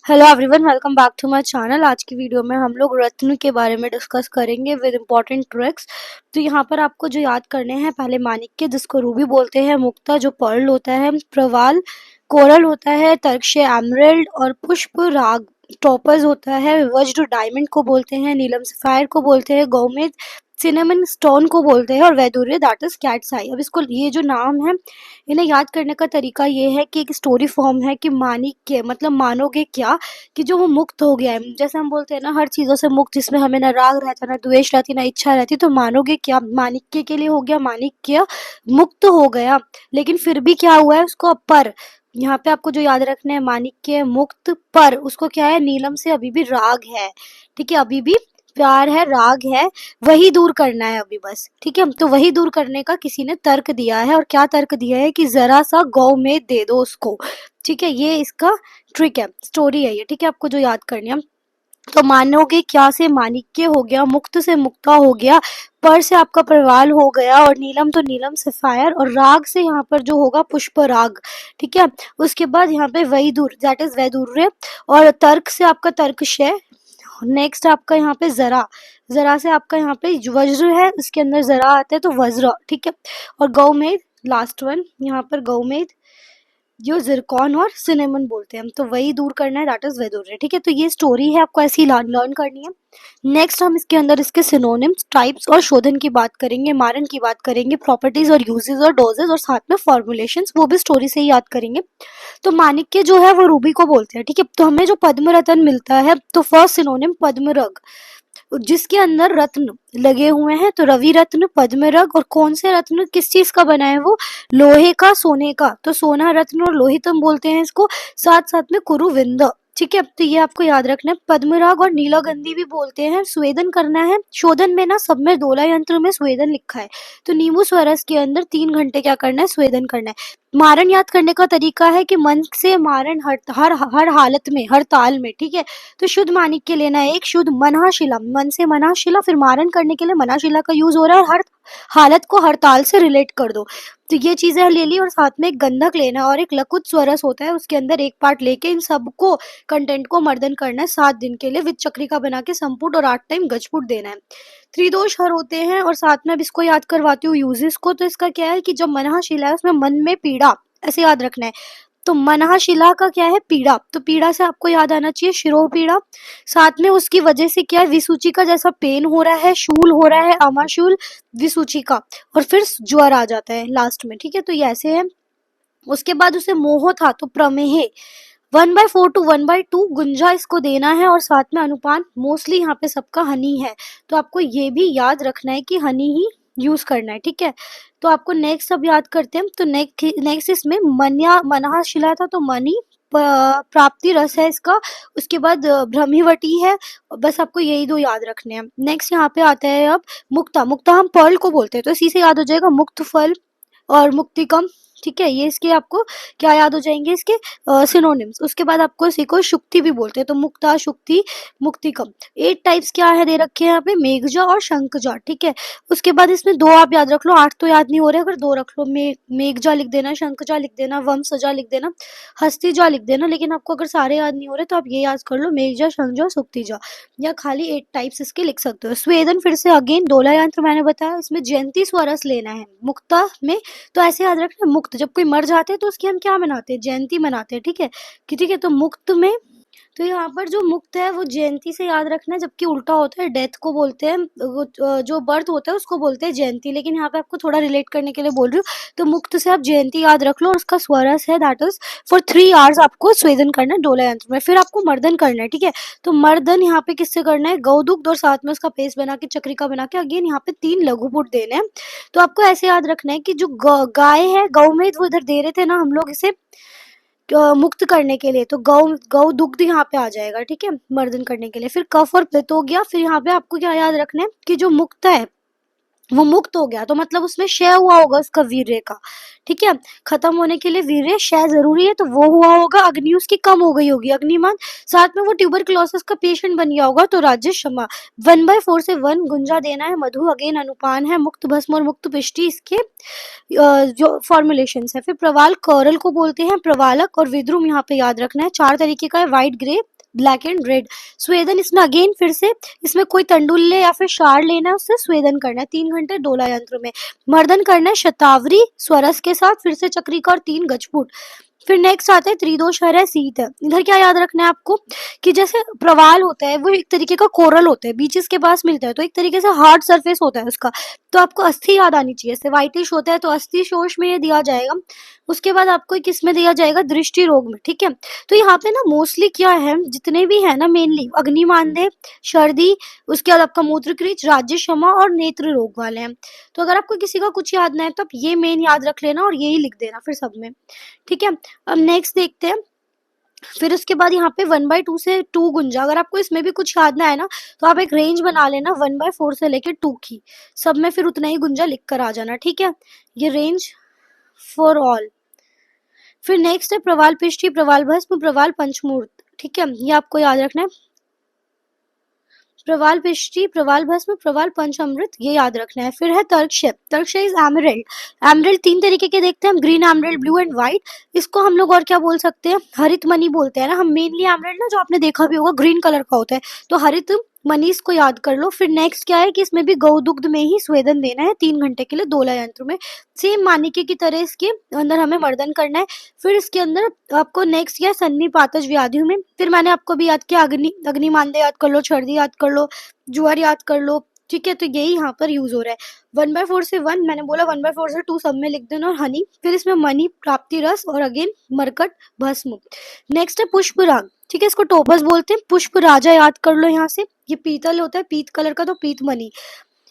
Hello everyone, welcome back to my channel. आज की video में हम लोग रत्न के बारे में डिस्कस करेंगे विद इम्पोर्टेंट ट्रिक्स। तो यहाँ पर आपको जो याद करने हैं, पहले माणिक्य जिसको रूबी बोलते हैं, मुक्ता जो पर्ल होता है, प्रवाल कोरल होता है, तर्कशय एमराल्ड और पुष्प राग टॉपर्स होता है, वज्र डायमंड को बोलते हैं, नीलम सफायर को बोलते हैं, गौमेद सिनेमन स्टोन को बोलते हैं और वैदुर्य दैट इज कैट्स आई। अब इसको ये जो नाम है इन्हें याद करने का तरीका ये है कि एक स्टोरी फॉर्म है कि माणिक्य मतलब मानोगे क्या कि जो वो मुक्त हो गया है। जैसे हम बोलते हैं ना, हर चीज़ों से मुक्त, जिसमें हमें ना राग रहता, ना द्वेष रहती, ना इच्छा रहती, तो मानोगे क्या माणिक्य के लिए हो गया, माणिक्य मुक्त हो गया। लेकिन फिर भी क्या हुआ है उसको पर, यहाँ पे आपको जो याद रखना है, माणिक्य मुक्त पर उसको क्या है, नीलम से अभी भी राग है। ठीक है, अभी भी प्यार है, राग है, वही दूर करना है अभी बस। ठीक है, तो वही दूर करने का किसी ने तर्क दिया है। और क्या तर्क दिया है कि जरा सा गौ में दे दो उसको। ठीक है, ये इसका ट्रिक है, स्टोरी है ये। ठीक है, आपको जो याद करनी है। तो मानोगे क्या से माणिक्य हो गया, मुक्त से मुक्ता हो गया, पर से आपका प्रवाल हो गया, और नीलम तो नीलम सफायर, और राग से यहाँ पर जो होगा पुष्प राग। ठीक है, उसके बाद यहाँ पे वैदुर दैट इज वैदुर्य, और तर्क से आपका तर्कशय। नेक्स्ट आपका यहाँ पे जरा, जरा से आपका यहाँ पे वज्र है, इसके अंदर जरा आता है तो वज्र। ठीक है, और गौमेद लास्ट वन, यहाँ पर गौमेद जो जिरकॉन और सिनेमन बोलते हैं हम, तो वही दूर करना है, दैट इज वैदुर्य। ठीक है, तो ये स्टोरी है, आपको ऐसी लर्न करनी है। नेक्स्ट हम इसके अंदर इसके सिनोनिम्स, टाइप्स और शोधन की बात करेंगे, मारन की बात करेंगे, प्रॉपर्टीज और यूजेस और डोजेस, और साथ में फॉर्मुलेशंस, वो भी स्टोरी से ही याद करेंगे। तो माणिक्य जो है वो रूबी को बोलते हैं। ठीक है, तो हमें जो पद्म रत्न मिलता है, तो फर्स्ट सिनोनिम पद्मरग, जिसके अंदर रत्न लगे हुए हैं, तो रवि रत्न, पद्मरग, और कौन से रत्न किस चीज का बना है, वो लोहे का, सोने का, तो सोना रत्न और लोहितम बोलते हैं इसको, साथ साथ में कुरुविंद। ठीक है, तो ये आपको याद रखना है। पद्मराग और नीलागंधी भी बोलते हैं। स्वेदन करना है, शोधन में ना सब में दोला यंत्र में स्वेदन लिखा है, तो नींबू स्वरस के अंदर 3 घंटे क्या करना है, स्वेदन करना है। मारन याद करने का तरीका है कि मन से मारन, हर हालत में, हर ताल में। ठीक है, तो शुद्ध माणिक्य लेना है, एक शुद्ध मनाशिला, मन से मनाशिला, फिर मारन करने के लिए मनाशिला का यूज हो रहा है, और हर हालत को हर ताल से रिलेट कर दो। तो ये चीजें ले ली, और साथ में एक गंधक लेना और एक लकुत स्वरस होता है, उसके अंदर एक पार्ट लेके इन सबको कंटेंट को मर्दन करना है 7 दिन के लिए, विद चक्रिका बना के संपुट, और 8 टाइम गजपुट देना है। त्रिदोष हर होते हैं, और साथ में अब इसको याद करवाती हूँ यूजेस को। तो इसका क्या है कि जब मनहाशिला है उसमें मन में पीड़ा, ऐसे याद रखना है। तो मनहाशिला का क्या है, पीड़ा, तो पीड़ा से आपको याद आना चाहिए शिरो पीड़ा, साथ में उसकी वजह से क्या है, विसूची का जैसा पेन हो रहा है, शूल हो रहा है, अमाशूल, विसूची का, और फिर ज्वर आ जाता है लास्ट में। ठीक है, तो ये ऐसे है। उसके बाद उसे मोह था, तो प्रमेह 1/4 to 1/2 गुंजा इसको देना है, और साथ में अनुपान मोस्टली यहाँ पे सबका हनी है, तो आपको ये भी याद रखना है कि हनी ही यूज करना है। ठीक है, तो आपको नेक्स्ट अब याद करते हैं। तो नेक्स्ट इसमें मन्या मनहाशिला था, तो मनी प्राप्ति रस है इसका। उसके बाद ब्रह्मीवटी है। बस आपको यही दो याद रखने हैं। नेक्स्ट यहाँ पे आता है अब मुक्ता। मुक्ता हम पर्ल को बोलते हैं, तो इसी से याद हो जाएगा मुक्त फल और मुक्तिकम। ठीक है, ये इसके आपको क्या याद हो जाएंगे, इसके सिनोनिम्स। उसके बाद आपको इसी को शुक्ति भी बोलते हैं, तो मुक्ता, शुक्ति, मुक्तिकम। 8 टाइप्स क्या है दे रखे हैं यहाँ पे, मेघजा और शंखजा। ठीक है, उसके बाद इसमें 2 आप याद रख लो, 8 तो याद नहीं हो रहे, अगर 2 रख लो, मेघजा लिख देना, शंखजा लिख देना, वंशजा लिख देना, हस्तिजा लिख देना। लेकिन आपको अगर सारे याद नहीं हो रहे तो आप ये याद कर लो, मेघजा, शंखजा, सुक्तिजा, या खाली 8 टाइप्स इसके लिख सकते हो। स्वेदन फिर से अगेन दोला यंत्र मैंने बताया, इसमें जयंती स्वरस लेना है मुक्ता में। तो ऐसे याद रखना, मुक्त जब कोई मर जाते हैं तो उसकी हम क्या मनाते हैं, जयंती मनाते हैं। ठीक है, कि ठीक है, तो मुक्त में, तो यहाँ पर जो मुक्त है वो जयंती से याद रखना है, जबकि उल्टा होता है, डेथ को बोलते हैं, जो बर्थ होता है उसको बोलते हैं जयंती। लेकिन यहाँ पे आपको थोड़ा रिलेट करने के लिए बोल रही हूँ, तो मुक्त से आप जयंती याद रख लो, और उसका स्वरस है दैट इज फॉर 3 आवर्स आपको स्वेदन करना है डोला यंत्र में, फिर आपको मर्दन करना है। ठीक है, तो मर्दन यहाँ पे किससे करना है, गौदुग्ध और साथ में उसका पेस्ट बना के, चक्रिका बना के, अगेन यहाँ पे 3 लघुपुट देने हैं। तो आपको ऐसे याद रखना है कि जो गाय है, गौ में वो इधर दे रहे थे ना हम लोग इसे मुक्त करने के लिए, तो गौ गौ दुग्ध यहाँ पे आ जाएगा। ठीक है, मर्दन करने के लिए। फिर कफ और पित्त हो गया। फिर यहाँ पे आपको क्या याद रखना है कि जो मुक्त है वो मुक्त हो गया, तो मतलब उसमें क्षय हुआ होगा उसका वीर्य का। ठीक है, खत्म होने के लिए वीर्य क्षय जरूरी है, तो वो हुआ होगा। अग्नि उसकी कम हो गई होगी, अग्निमान, साथ में वो ट्यूबरक्लोसिस का पेशेंट बन गया होगा, तो राज्य क्षमा। 1/4 से 1 गुंजा देना है। मधु अगेन अनुपान है। मुक्त भस्म और मुक्त पिष्टि इसके जो फॉर्मुलेशन है। फिर प्रवाल कोरल को बोलते हैं, प्रवालक और विद्रुम यहाँ पे याद रखना है। 4 तरीके का है, white, grey, black and red. स्वेदन इसमें अगेन फिर से इसमें कोई तंडुल्य या फिर क्षार लेना है, उससे स्वेदन करना है 3 घंटे डोला यंत्र में। मर्दन करना है शतावरी स्वरस के साथ, फिर से चक्रिका और 3 गजपुट। फिर नेक्स्ट आता है त्रिदोष है शीत है। इधर क्या याद रखना है आपको कि जैसे प्रवाल होता है वो एक तरीके का कोरल होता है, बीचेस के पास मिलता है, तो एक तरीके से हार्ड सरफेस होता है उसका। तो आपको अस्थि याद आनी चाहिए, जैसे व्हाइटिश होता है तो अस्थि शोष में ये दिया जाएगा। उसके बाद आपको किस में दिया जाएगा, दृष्टि रोग में, ठीक है। तो यहाँ पे ना मोस्टली क्या है, जितने भी है ना मेनली अग्निमांदे, सर्दी, उसके बाद आपका मूत्रकृच, राज्य क्षमा और नेत्र रोग वाले हैं। तो अगर आपको किसी का कुछ याद ना है तो आप ये मेन याद रख लेना और यही लिख देना फिर सब में, ठीक है। अब नेक्स्ट देखते हैं। फिर उसके बाद यहाँ पे 1/2 से 2 गुंजा, अगर आपको इसमें भी कुछ याद ना है ना तो आप एक रेंज बना लेना 1/4 से लेके 2 की, सब में फिर उतना ही गुंजा लिख कर आ जाना, ठीक है। ये रेंज फॉर ऑल। फिर नेक्स्ट है प्रवाल पिष्टी, प्रवाल भस्म, प्रवाल पंचमूर्त, ठीक है, ये आपको याद रखना है। प्रवाल पिष्टी, प्रवाल भस्म, प्रवाल पंचामृत, ये याद रखना है। फिर है तर्कशय, तर्कशय इज एमरल्ड। एमरल्ड 3 तरीके के देखते हैं हम, green emerald, blue and white. इसको हम लोग और क्या बोल सकते हैं, हरित मणि बोलते हैं ना हम। मेनली एमरल्ड ना जो आपने देखा भी होगा ग्रीन कलर का होता है, तो हरित मनी इसको याद कर लो। फिर नेक्स्ट क्या है कि इसमें भी गौ दुग्ध में ही स्वेदन देना है 3 घंटे के लिए दोला यंत्र में। सेम मानिके की तरह इसके अंदर हमें मर्दन करना है। फिर इसके अंदर आपको नेक्स्ट क्या है, सन्निपातज व्याधियों में। फिर मैंने आपको भी याद किया अग्निमांदे याद कर लो, छर्दी याद कर लो, जुआर याद कर लो, ठीक है। तो यही यहाँ पर यूज हो रहा है। 1/4 से 1 मैंने बोला, 1/4 से 2 सब में लिख देना, और हनी। फिर इसमें मनी, प्राप्ति रस और अगेन मरकट, भस्म। नेक्स्ट है पुष्प राग, ठीक है, इसको टोपस बोलते हैं। पुष्प राजा याद कर लो यहाँ से, ये पीतल होता है पीत कलर का, तो पीत मणि।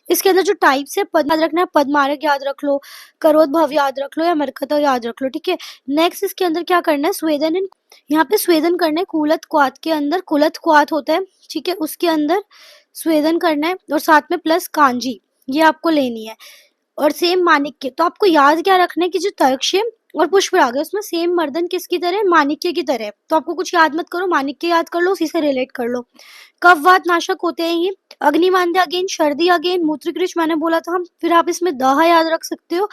इसके अंदर जो टाइप्स है पद याद रखना है, पद्मारक याद रख लो, करोद्भव याद रख लो, या मरकता याद रख लो, ठीक है। नेक्स्ट इसके अंदर क्या करना है, स्वेदन इन, यहाँ पे स्वेदन करना है कुलत क्वाथ के अंदर, कुलत क्वाथ होता है, ठीक है, उसके अंदर स्वेदन करना है, और साथ में प्लस कांजी, ये आपको लेनी है। और सेम माणिक्य, तो आपको याद क्या रखना है कि जो तर्कशय और पुष्पराग है उसमें सेम मर्दन किसकी तरह, माणिक्य की तरह। तो आपको कुछ याद मत करो, माणिक्य याद कर लो, उसी से रिलेट कर लो। कफवात नाशक होते हैं ये। अग्निमांद्य अगेन, सर्दी अगेन, मूत्रकृच मैंने बोला था। फिर आप इसमें दाह याद रख सकते हो।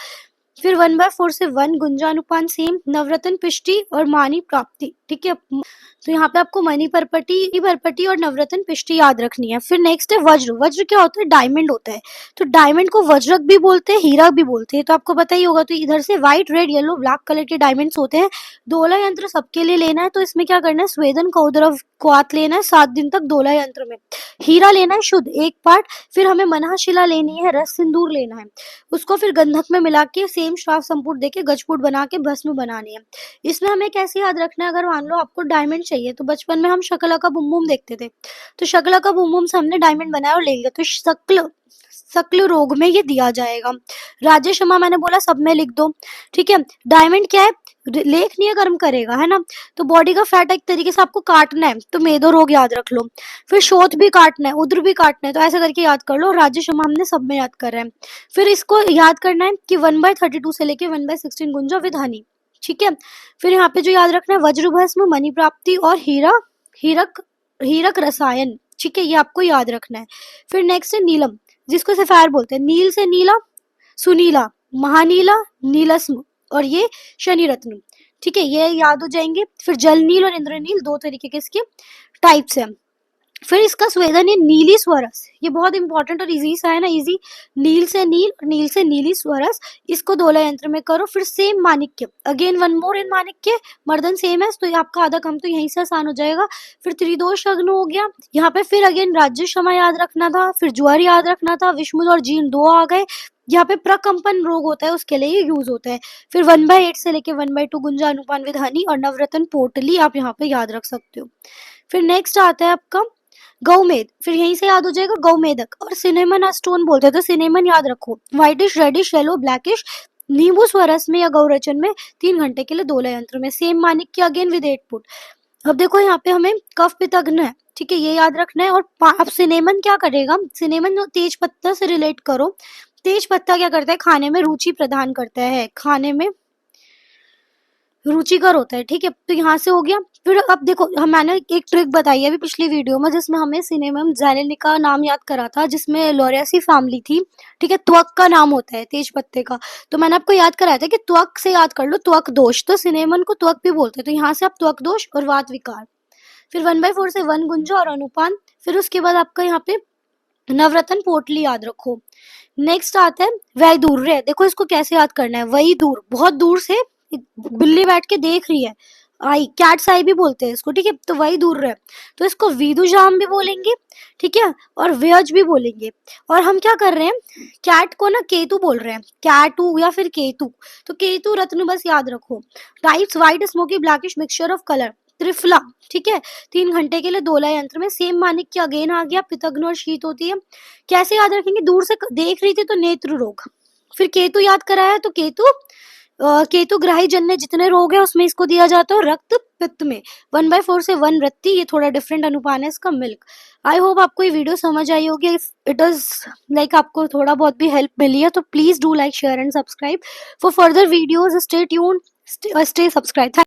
फिर 1/4 से 1 गुंजानुपान सेम, नवरत्न पिष्टी और मानी प्राप्ति, ठीक है। तो यहाँ पे आपको मणि परपटी और नवरत्न पिष्टी याद रखनी है। फिर नेक्स्ट है वज्र। वज्र क्या होता है, डायमंड होता है। तो डायमंड को वज्रक भी बोलते हैं, हीरा भी बोलते हैं, तो आपको पता ही होगा। तो इधर से white, red, yellow, black colour के डायमंड्स होते हैं। दोला यंत्र सबके लिए लेना है, तो इसमें क्या करना है, स्वेदन का उद्रव क्वाथ लेना है 7 दिन तक दोला यंत्र में। हीरा लेना है शुद्ध 1 पार्ट। फिर हमें मनहाशिला लेनी है, रस सिंदूर लेना है, उसको फिर गंधक में मिला के सेम श्राप संपुट देके गजपुट बना के भस्म बनानी है। इसमें हमें कैसे याद रखना है, अगर मान लो आपको डायमंड चाहिए, तो बचपन में हम शकला का बुम बुम देखते थे, तो शकला का बुम बुम से हमने डायमंड बनाया और ले लिया, तो शक्ल रोग में ये दिया जाएगा। राज्य क्षमा मैंने बोला सब में लिख दो, ठीक है। डायमंड क्या है, लेखनीय कर्म करेगा, है ना। तो बॉडी का फैट एक तरीके से आपको काटना है, तो मेदो रोग याद रख लो। फिर शोथ भी काटना है, उद्र भी काटना है, तो ऐसे करके याद कर लो। राज्य क्षमा हमने सब में याद कर रहे हैं। फिर इसको याद करना है कि 1/32 से लेके 1/16 गुंजा विद हनी, ठीक है। फिर यहाँ पे जो याद रखना है, वज्र भस्म, मणि प्राप्ति और हीरक रसायन, ठीक है, ये आपको याद रखना है। फिर नेक्स्ट है नीलम, जिसको सफायर बोलते हैं। नील से नीला, सुनीला, महानीला, नीलस्म, और ये शनि रत्न, ठीक है, ये याद हो जाएंगे। फिर जल नील और इंद्रनील 2 तरीके के इसके टाइप्स हैं। फिर इसका स्वेदन है नीली स्वरस, ये बहुत इंपॉर्टेंट और इजी सा है ना, इजी। नील से नील और नील से नीली स्वरस, इसको दोला यंत्र में करो। फिर सेम माणिक्य, अगेन 1 मोर इन माणिक्य, मर्दन सेम है, तो आपका आधा कम तो यहीं से आसान हो जाएगा। फिर त्रिदोष अग्न हो गया यहाँ पे। फिर अगेन राज्य क्षमा याद रखना था, फिर ज्वार याद रखना था, विष्णु और जीन 2 आ गए। यहाँ पे प्रकंपन रोग होता है, उसके लिए यूज होता है। फिर 1/8 से लेके 1/2 गुंजा अनुपान विद हनी और नवरत्न पोटली आप यहाँ पे याद रख सकते हो। फिर नेक्स्ट आता है आपका गौमेद, फिर यहीं से याद हो जाएगा गौमेदक। और सिनेमन स्टोन बोलते हैं, तो सिनेमन याद रखो, व्हाइटिश, रेडिश, येलो, ब्लैकिश, नींबू स्वरस में या गौरचन में 3 घंटे के लिए दोला यंत्र में। सेम मानिक्य अगेन विद 8 फुट। अब देखो यहाँ पे हमें कफ पित्तग्न है, ठीक है, ये याद रखना है। और अब सिनेमन क्या करेगा, सिनेमन तेज पत्ता से रिलेट करो। तेज पत्ता क्या करता है, खाने में रुचि प्रदान करता है, खाने में रुचिकर होता है, ठीक है। तो यहाँ से हो गया। फिर अब देखो मैंने एक ट्रिक बताई है अभी पिछली वीडियो में, जिसमें हमें सिनेमम जेलेनिका नाम याद करा था, जिसमें लोरियासी फैमिली थी, ठीक है। त्वक का नाम होता है तेज पत्ते का, तो मैंने आपको याद कराया था कि त्वक से याद कर लो, त्वक दोष, तो सिनेमन को त्वक भी बोलते हैं। तो यहाँ से आप त्वक दोष और वात विकार। फिर 1/4 से 1 गुंजा और अनुपान। फिर उसके बाद आपका यहाँ पे नवरत्न पोटली याद रखो। नेक्स्ट आता है वही दूर रे। देखो इसको कैसे याद करना है। वही दूर, बहुत दूर से बिल्ली बैठ के देख रही है, आई, कैट्स आई भी बोलते हैं इसको, ठीक है। तो वही दूर रे, तो इसको विदुजाम भी बोलेंगे, ठीक है, और व्यज भी बोलेंगे। और हम क्या कर रहे हैं, कैट को ना केतु बोल रहे हैं, कैटू या फिर केतु। तो केतु रत्न बस याद रखो। Types white smoky blackish mixture of colour, triphala, ठीक है। 3 घंटे के लिए दोला यंत्र में। सेम मानिक अगेन आ गया, पितग्न और शीत होती है। कैसे याद रखेंगे, दूर से देख रही थी तो नेत्र रोग। फिर केतु याद कराया तो केतु ग्राही जन्य जितने रोग है उसमें इसको दिया जाता है, रक्त पित्त में। 1/4 से 1 वृत्ति, ये थोड़ा डिफरेंट अनुपान है इसका। मिल्क। आई होप आपको ये वीडियो समझ आई होगी। इफ इट इज लाइक आपको थोड़ा बहुत भी हेल्प मिली है तो please do like share and subscribe for further videos. Stay tuned, stay subscribe.